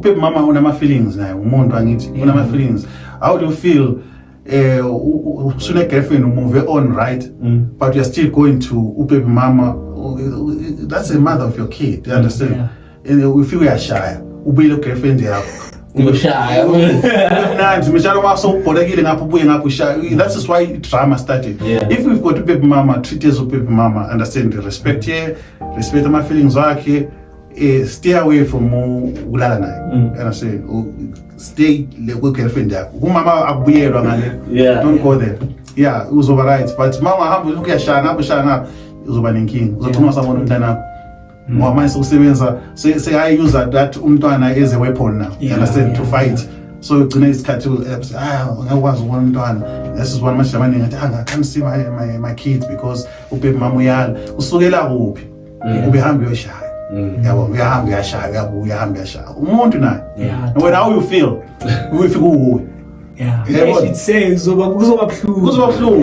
ubaby mama unama feelings naye umuntu angithi unama feelings. How do you feel usune girlfriend move on, right? But you're still going to ubaby mama? That's the mother of your kid, you understand? And if you are shy, ubile girlfriend yakho Shy. That is why drama started. If we've got baby mama, treat as a baby mama, understand, respect her, respect my feelings, stay away from ulala naye. And I say, stay with girlfriend yakho. Mama abuyelwa ngale. Don't go there. Yeah, it was over right. But mama hambe look at shana uzoba nenkinga. Uzothuma sabona umntana. Mama sokusebenza say I use that umntwana as a weapon now, you understand, to fight. So ugcina isikhathi ngakwazi ukubona umntwana. This is one much money ngathi I can't see my kids because ubaby mama uyala. Usukela kuphi? Ubehamba uyoshaya. Yabo uyahamba uyashaya, uyabuya hamba uyashaya. Umuntu naye. When how you feel? Ufika uwe. Yeah. It says kuzoba buhlungu.